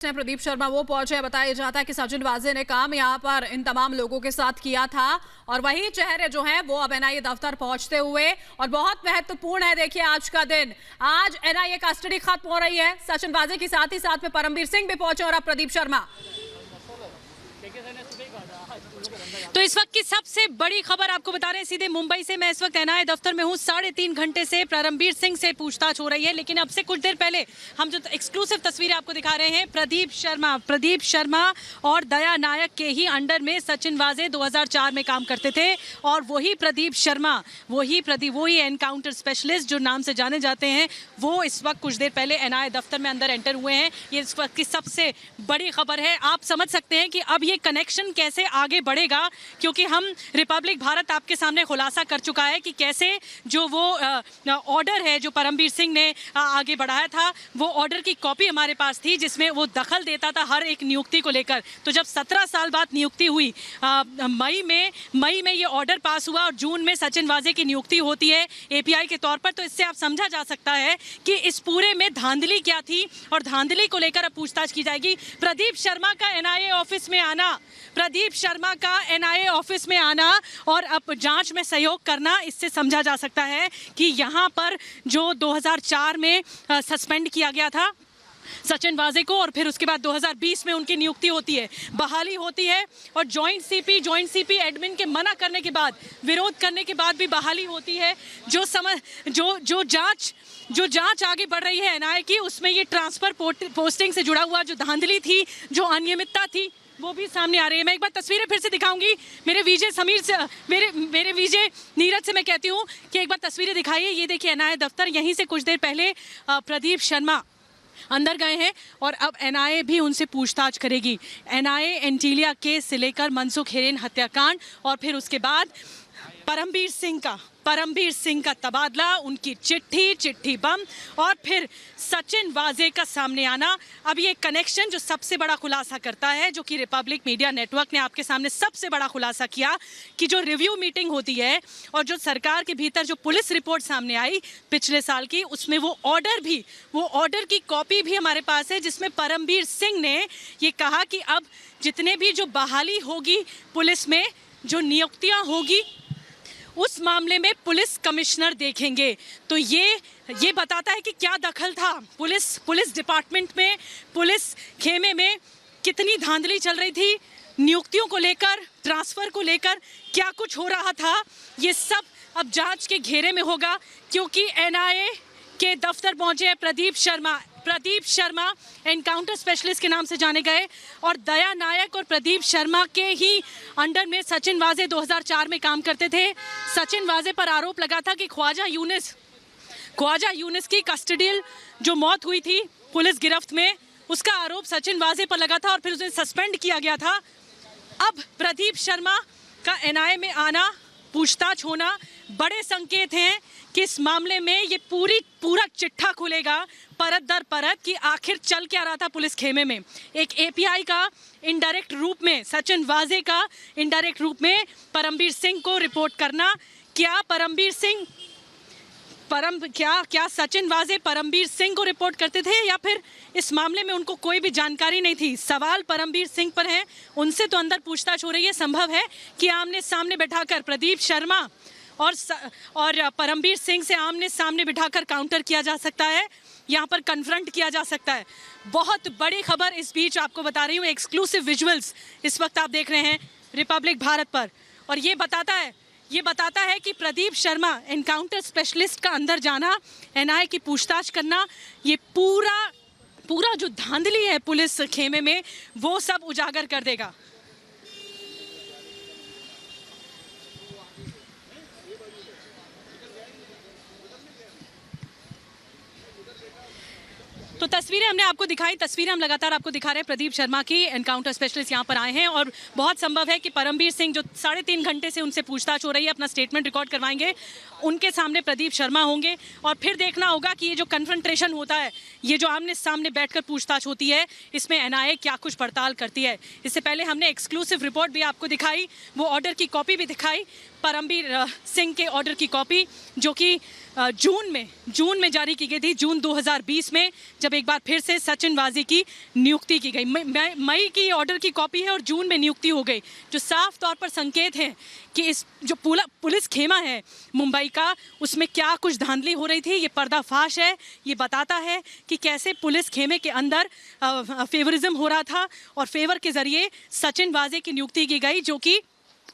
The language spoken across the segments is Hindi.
प्रदीप शर्मा वो पहुंचे। बताया जाता है कि सचिन वाजे ने काम यहां पर इन तमाम लोगों के साथ किया था और वही चेहरे जो हैं वो अब एनआईए दफ्तर पहुंचते हुए, और बहुत महत्वपूर्ण है। देखिए आज का दिन, आज एनआईए कस्टडी खत्म हो रही है सचिन वाजे की, साथ ही साथ में परमबीर सिंह भी पहुंचे और अब प्रदीप शर्मा। तो इस वक्त की सबसे बड़ी खबर आपको बता रहे हैं सीधे मुंबई से। मैं इस वक्त एनआईए दफ्तर में हूं। 3.5 घंटे से परमबीर सिंह से पूछताछ हो रही है, लेकिन अब से कुछ देर पहले हम जो एक्सक्लूसिव तस्वीरें आपको दिखा रहे हैं, प्रदीप शर्मा और दया नायक के ही अंडर में सचिन वाजे 2004 में काम करते थे और वही प्रदीप शर्मा, वही एनकाउंटर स्पेशलिस्ट जो नाम से जाने जाते हैं, वो इस वक्त कुछ देर पहले एनआईए दफ्तर में अंदर एंटर हुए हैं। ये इस वक्त की सबसे बड़ी खबर है। आप समझ सकते हैं कि अब ये कनेक्शन कैसे आगे बढ़ेगा, क्योंकि हम रिपब्लिक भारत आपके सामने खुलासा कर चुका है कि कैसे जो वो ऑर्डर है जो परमबीर सिंह ने आगे बढ़ाया था, वो ऑर्डर की कॉपी हमारे पास थी जिसमें वो दखल देता था हर एक नियुक्ति को लेकर। तो जब 17 साल बाद नियुक्ति हुई, मई में ये ऑर्डर पास हुआ और जून में सचिन वाजे की नियुक्ति होती है एपीआई के तौर पर। तो इससे आप समझा जा सकता है कि इस पूरे में धांधली क्या थी और धांधली को लेकर अब पूछताछ की जाएगी। प्रदीप शर्मा का एनआईए ऑफिस में आना और अब जांच में सहयोग करना, इससे समझा जा सकता है कि यहाँ पर जो 2004 में सस्पेंड किया गया था सचिन वाजे को, और फिर उसके बाद 2020 में उनकी नियुक्ति होती है, बहाली होती है, और जॉइंट सीपी एडमिन के मना करने के बाद, विरोध करने के बाद भी बहाली होती है। जो जांच आगे बढ़ रही है एनआईए की, उसमें ये ट्रांसफर पोस्टिंग से जुड़ा हुआ जो धांधली थी, जो अनियमितता थी, वो भी सामने आ रही है। मैं एक बार तस्वीरें फिर से दिखाऊंगी। मेरे विजय नीरज से मैं कहती हूँ कि एक बार तस्वीरें दिखाइए। ये देखिए एनआईए दफ्तर, यहीं से कुछ देर पहले प्रदीप शर्मा अंदर गए हैं और अब एनआईए भी उनसे पूछताछ करेगी। एनआईए एंटीलिया केस से लेकर मनसुख हिरेन हत्याकांड और फिर उसके बाद परमबीर सिंह का तबादला, उनकी चिट्ठी बम और फिर सचिन वाजे का सामने आना। अब ये कनेक्शन जो सबसे बड़ा खुलासा करता है, जो कि रिपब्लिक मीडिया नेटवर्क ने आपके सामने सबसे बड़ा खुलासा किया कि जो रिव्यू मीटिंग होती है और जो सरकार के भीतर जो पुलिस रिपोर्ट सामने आई पिछले साल की, उसमें वो ऑर्डर की कॉपी भी हमारे पास है, जिसमें परमबीर सिंह ने ये कहा कि अब जितने भी जो बहाली होगी पुलिस में, जो नियुक्तियाँ होगी, उस मामले में पुलिस कमिश्नर देखेंगे। तो ये बताता है कि क्या दखल था पुलिस डिपार्टमेंट में, पुलिस खेमे में कितनी धांधली चल रही थी, नियुक्तियों को लेकर, ट्रांसफर को लेकर क्या कुछ हो रहा था। ये सब अब जांच के घेरे में होगा, क्योंकि एनआईए के दफ्तर पहुंचे प्रदीप शर्मा एनकाउंटर स्पेशलिस्ट के नाम से जाने गए, और दया नायक और प्रदीप शर्मा के ही अंडर में सचिन वाजे 2004 में काम करते थे। सचिन वाजे पर आरोप लगा था कि ख्वाजा यूनिस की कस्टडियल जो मौत हुई थी पुलिस गिरफ्त में, उसका आरोप सचिन वाजे पर लगा था और फिर उसे सस्पेंड किया गया था। अब प्रदीप शर्मा का एनआईए में आना, पूछताछ होना, बड़े संकेत हैं कि इस मामले में ये पूरा चिट्ठा खुलेगा परत दर परत कि आखिर चल क्या रहा था पुलिस खेमे में। एक एपीआई का इनडायरेक्ट रूप में, सचिन वाजे का इनडायरेक्ट रूप में परमबीर सिंह को रिपोर्ट करना। क्या सचिन वाजे परमबीर सिंह को रिपोर्ट करते थे या फिर इस मामले में उनको कोई भी जानकारी नहीं थी? सवाल परमबीर सिंह पर है, उनसे तो अंदर पूछताछ हो रही है। संभव है कि आमने सामने बैठाकर प्रदीप शर्मा और परमबीर सिंह से आमने सामने बिठाकर काउंटर किया जा सकता है, यहाँ पर कन्फ्रंट किया जा सकता है। बहुत बड़ी खबर इस बीच आपको बता रही हूँ, एक्सक्लूसिव विजुअल्स इस वक्त आप देख रहे हैं रिपब्लिक भारत पर, और ये बताता है कि प्रदीप शर्मा एनकाउंटर स्पेशलिस्ट का अंदर जाना, एनआईए की पूछताछ करना, ये पूरा जो धांधली है पुलिस खेमे में, वो सब उजागर कर देगा। तो तस्वीरें हमने आपको दिखाई, तस्वीरें हम लगातार आपको दिखा रहे हैं। प्रदीप शर्मा की एनकाउंटर स्पेशलिस्ट यहाँ पर आए हैं और बहुत संभव है कि परमबीर सिंह जो 3.5 घंटे से उनसे पूछताछ हो रही है, अपना स्टेटमेंट रिकॉर्ड करवाएंगे, उनके सामने प्रदीप शर्मा होंगे और फिर देखना होगा कि ये जो कन्फ्रंटेशन होता है, ये जो आमने सामने बैठकर पूछताछ होती है, इसमें एनआईए क्या कुछ पड़ताल करती है। इससे पहले हमने एक्सक्लूसिव रिपोर्ट भी आपको दिखाई, वो ऑर्डर की कॉपी भी दिखाई। परमबीर सिंह के ऑर्डर की कॉपी, जो कि जून में जारी की गई थी, जून 2020 में, जब एक बार फिर से सचिन वाजे की नियुक्ति की गई। मई की ऑर्डर की कॉपी है और जून में नियुक्ति हो गई, जो साफ तौर पर संकेत है कि इस जो पुलिस खेमा है मुंबई का, उसमें क्या कुछ धांधली हो रही थी। ये पर्दाफाश है, ये बताता है कि कैसे पुलिस खेमे के अंदर फेवरिज्म हो रहा था और फेवर के जरिए सचिन वाजे की नियुक्ति की गई, जो कि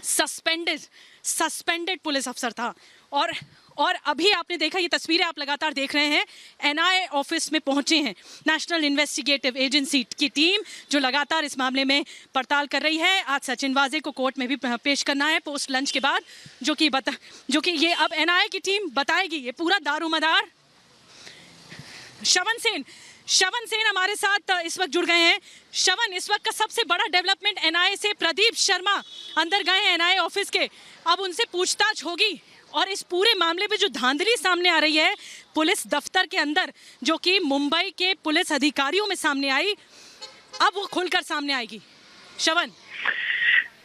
सस्पेंडेड पुलिस अफसर था। और अभी आपने देखा, ये तस्वीरें आप लगातार देख रहे हैं, एनआईए ऑफिस में पहुंचे हैं नेशनल इन्वेस्टिगेटिव एजेंसी की टीम, जो लगातार इस मामले में पड़ताल कर रही है। आज सचिन वाजे को कोर्ट में भी पेश करना है पोस्ट लंच के बाद, जो कि ये अब एनआईए की टीम बताएगी ये पूरा दारोमदार। श्रवण सेन हमारे साथ इस वक्त जुड़ गए हैं। श्रवण, इस वक्त का सबसे बड़ा डेवलपमेंट एनआईए से प्रदीप शर्मा अंदर गए हैं एनआईए ऑफिस के, अब उनसे पूछताछ होगी और इस पूरे मामले में जो धांधली सामने आ रही है पुलिस दफ्तर के अंदर, जो कि मुंबई के पुलिस अधिकारियों में सामने आई, अब वो खुलकर सामने आएगी। श्रवण,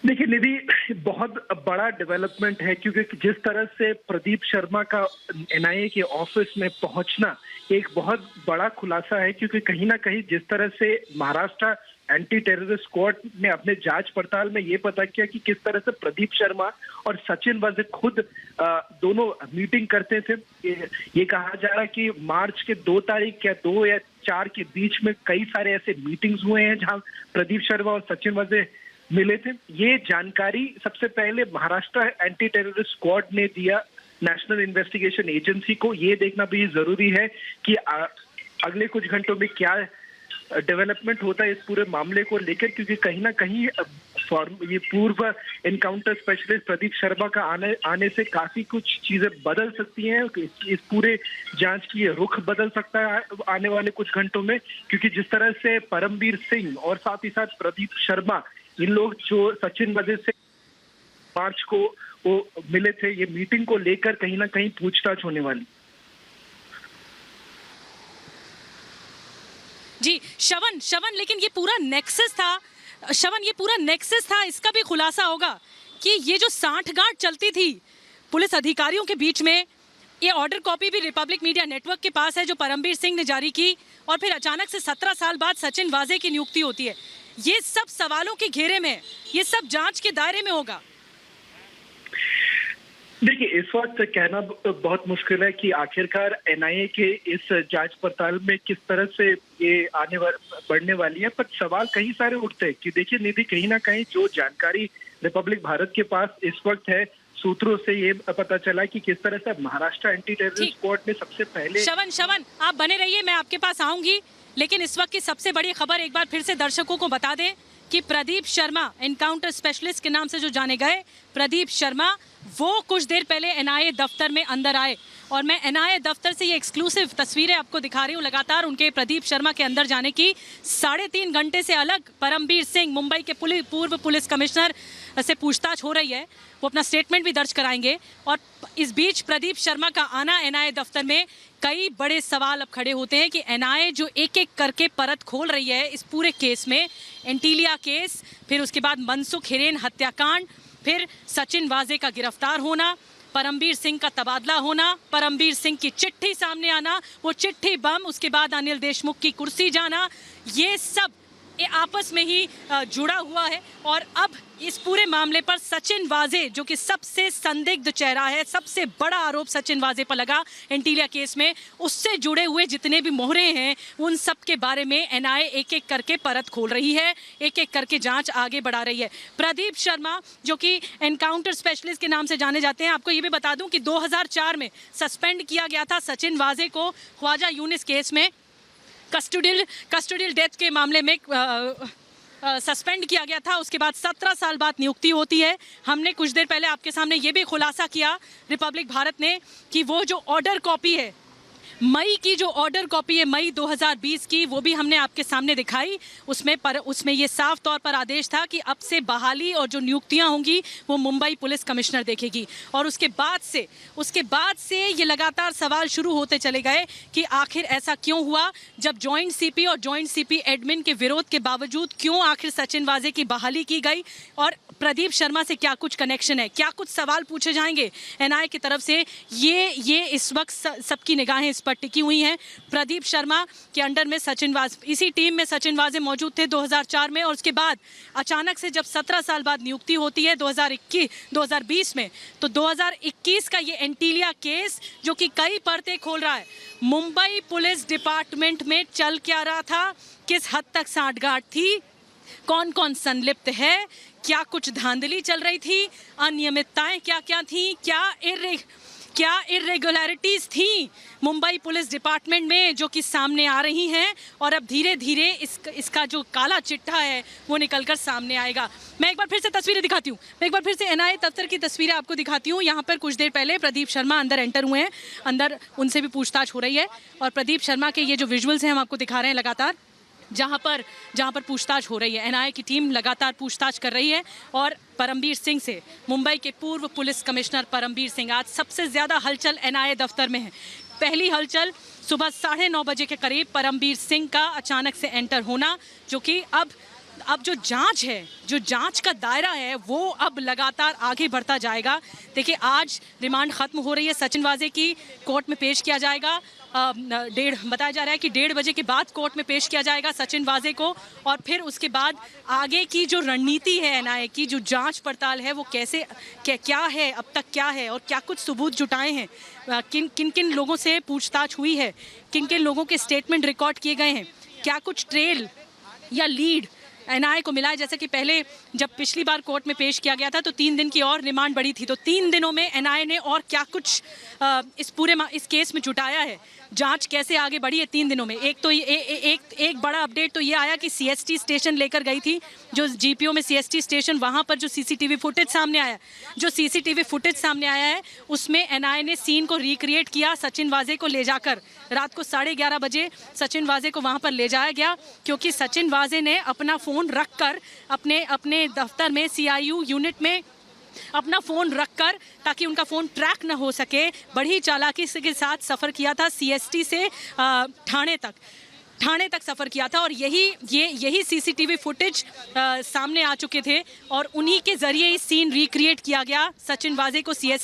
देखिए निधि, बहुत बड़ा डेवलपमेंट है, क्योंकि जिस तरह से प्रदीप शर्मा का एनआईए के ऑफिस में पहुंचना एक बहुत बड़ा खुलासा है, क्योंकि कहीं ना कहीं जिस तरह से महाराष्ट्र एंटी टेररिस्ट स्क्वाड ने अपने जांच पड़ताल में ये पता किया कि किस तरह से प्रदीप शर्मा और सचिन वाजे खुद दोनों मीटिंग करते थे। ये कहा जा रहा है कि मार्च के 2 तारीख या 2 या 4 के बीच में कई सारे ऐसे मीटिंग्स हुए हैं जहां प्रदीप शर्मा और सचिन वाजे मिले थे। ये जानकारी सबसे पहले महाराष्ट्र एंटी टेररिस्ट स्क्वाड ने दिया नेशनल इन्वेस्टिगेशन एजेंसी को। ये देखना भी जरूरी है कि अगले कुछ घंटों में क्या डेवलपमेंट होता है इस पूरे मामले को लेकर, क्योंकि कहीं ना कहीं ये पूर्व एनकाउंटर स्पेशलिस्ट प्रदीप शर्मा का आने से काफी कुछ चीजें बदल सकती हैं। इस पूरे जांच की रुख बदल सकता है आने वाले कुछ घंटों में, क्योंकि जिस तरह से परमबीर सिंह और साथ ही साथ प्रदीप शर्मा, इन लोग जो सचिन वाजे से मार्च को वो मिले थे, ये मीटिंग को लेकर कहीं ना कहीं पूछताछ होने वाली। जी श्रवण, लेकिन ये पूरा नेक्सस था, इसका भी खुलासा होगा कि ये जो सांठगांठ चलती थी पुलिस अधिकारियों के बीच में, ये ऑर्डर कॉपी भी रिपब्लिक मीडिया नेटवर्क के पास है जो परमबीर सिंह ने जारी की, और फिर अचानक से 17 साल बाद सचिन वाजे की नियुक्ति होती है। ये सब सवालों के घेरे में, ये सब जांच के दायरे में होगा। देखिए, इस वक्त कहना बहुत मुश्किल है कि आखिरकार एनआईए के इस जांच पड़ताल में किस तरह से ये बढ़ने वाली है, पर सवाल कई सारे उठते हैं कि देखिए निधि, कहीं ना कहीं जो जानकारी रिपब्लिक भारत के पास इस वक्त है, सूत्रों से ये पता चला कि किस तरह से महाराष्ट्र एंटी टेररिस्ट स्क्वाड ने सबसे पहले। श्रवण, आप बने रहिए, मैं आपके पास आऊंगी, लेकिन इस वक्त की सबसे बड़ी खबर एक बार फिर से दर्शकों को बता दें कि प्रदीप शर्मा, एनकाउंटर स्पेशलिस्ट के नाम से जो जाने गए प्रदीप शर्मा, वो कुछ देर पहले एनआईए दफ्तर में अंदर आए, और मैं एनआईए दफ्तर से ये एक्सक्लूसिव तस्वीरें आपको दिखा रही हूँ लगातार उनके प्रदीप शर्मा के अंदर जाने की। 3.5 घंटे से अलग परमबीर सिंह, मुंबई के पूर्व पुलिस कमिश्नर से पूछताछ हो रही है, वो अपना स्टेटमेंट भी दर्ज कराएंगे, और इस बीच प्रदीप शर्मा का आना एनआईए दफ्तर में, कई बड़े सवाल अब खड़े होते हैं कि एनआईए जो एक एक करके परत खोल रही है इस पूरे केस में, एंटीलिया केस, फिर उसके बाद मनसुख हिरेन हत्याकांड, फिर सचिन वाजे का गिरफ्तार होना, परमबीर सिंह का तबादला होना, परमबीर सिंह की चिट्ठी सामने आना, वो चिट्ठी बम, उसके बाद अनिल देशमुख की कुर्सी जाना, ये सब ये आपस में ही जुड़ा हुआ है। और अब इस पूरे मामले पर सचिन वाजे, जो कि सबसे संदिग्ध चेहरा है, सबसे बड़ा आरोप सचिन वाजे पर लगा एंटीलिया केस में, उससे जुड़े हुए जितने भी मोहरे हैं उन सब के बारे में एनआईए एक एक करके परत खोल रही है, एक एक करके जांच आगे बढ़ा रही है। प्रदीप शर्मा, जो कि एनकाउंटर स्पेशलिस्ट के नाम से जाने जाते हैं, आपको ये भी बता दूं कि 2004 में सस्पेंड किया गया था सचिन वाजे को ख्वाजा यूनिस केस में, कस्टोडियल डेथ के मामले में सस्पेंड किया गया था। उसके बाद 17 साल बाद नियुक्ति होती है। हमने कुछ देर पहले आपके सामने ये भी खुलासा किया रिपब्लिक भारत ने कि वो जो ऑर्डर कॉपी है मई की जो ऑर्डर कॉपी है मई 2020 की, वो भी हमने आपके सामने दिखाई। उसमें ये साफ तौर पर आदेश था कि अब से बहाली और जो नियुक्तियां होंगी वो मुंबई पुलिस कमिश्नर देखेगी। और उसके बाद से ये लगातार सवाल शुरू होते चले गए कि आखिर ऐसा क्यों हुआ, जब जॉइंट सीपी और जॉइंट सीपी एडमिन के विरोध के बावजूद क्यों आखिर सचिन वाजे की बहाली की गई, और प्रदीप शर्मा से क्या कुछ कनेक्शन है, क्या कुछ सवाल पूछे जाएंगे एनआईए की तरफ से। ये इस वक्त सबकी निगाहें इस पर टिकी हुई हैं। प्रदीप शर्मा के अंडर में सचिन वाजे, इसी टीम में सचिन वाजे मौजूद थे 2004 में, और उसके बाद अचानक से जब 17 साल बाद नियुक्ति होती है 2020 में, तो 2021 का ये एंटीलिया केस जो कि कई परतें खोल रहा है। मुंबई पुलिस डिपार्टमेंट में चल क्या रहा था, किस हद तक सांठगांठ थी, कौन कौन संलिप्त है, क्या कुछ धांधली चल रही थी, अनियमितताएं क्या क्या थी, क्या इरेगुलरिटीज थी मुंबई पुलिस डिपार्टमेंट में जो कि सामने आ रही हैं, और अब धीरे धीरे इसका जो काला चिट्ठा है वो निकलकर सामने आएगा। मैं एक बार फिर से तस्वीरें दिखाती हूँ, मैं एक बार फिर से एनआईए दफ्तर की तस्वीरें आपको दिखाती हूँ। यहाँ पर कुछ देर पहले प्रदीप शर्मा अंदर एंटर हुए हैं, अंदर उनसे भी पूछताछ हो रही है, और प्रदीप शर्मा के ये जो विजुअल्स हैं हम आपको दिखा रहे हैं लगातार, जहाँ पर पूछताछ हो रही है। एनआईए की टीम लगातार पूछताछ कर रही है, और परमबीर सिंह से, मुंबई के पूर्व पुलिस कमिश्नर परमबीर सिंह, आज सबसे ज़्यादा हलचल एनआईए दफ्तर में है। पहली हलचल सुबह 9:30 बजे के करीब परमबीर सिंह का अचानक से एंटर होना, जो कि अब जो जांच है, जो जांच का दायरा है वो अब लगातार आगे बढ़ता जाएगा। देखिए, आज रिमांड खत्म हो रही है सचिन वाजे की, कोर्ट में पेश किया जाएगा। बताया जा रहा है कि 1:30 बजे के बाद कोर्ट में पेश किया जाएगा सचिन वाजे को, और फिर उसके बाद आगे की जो रणनीति है एनआईए की, जो जांच पड़ताल है वो कैसे क्या है, अब तक क्या है, और क्या कुछ सबूत जुटाए हैं, किन लोगों से पूछताछ हुई है, किन लोगों के स्टेटमेंट रिकॉर्ड किए गए हैं, क्या कुछ ट्रेल या लीड एनआईए को मिला है। जैसे कि पहले जब पिछली बार कोर्ट में पेश किया गया था तो 3 दिन की और रिमांड बढ़ी थी, तो 3 दिनों में एनआईए ने और क्या कुछ इस केस में जुटाया है, जांच कैसे आगे बढ़ी है 3 दिनों में। एक बड़ा अपडेट तो ये आया कि सीएसटी स्टेशन लेकर गई थी, जो जीपीओ में सीएसटी स्टेशन, वहाँ पर जो सीसीटीवी फुटेज सामने आया है उसमें एनआईए ने सीन को रिक्रिएट किया। सचिन वाजे को ले जाकर रात को 11:30 बजे सचिन वाजे को वहाँ पर ले जाया गया, क्योंकि सचिन वाजे ने अपना फ़ोन रखकर अपने दफ्तर में सीआईयू यूनिट में अपना फ़ोन रखकर, ताकि उनका फ़ोन ट्रैक न हो सके, बड़ी चालाकी के साथ सफ़र किया था सीएसटी से ठाणे तक सफ़र किया था। और यही सीसीटीवी फुटेज सामने आ चुके थे, और उन्हीं के ज़रिए ही सीन रिक्रिएट किया गया। सचिन वाजे को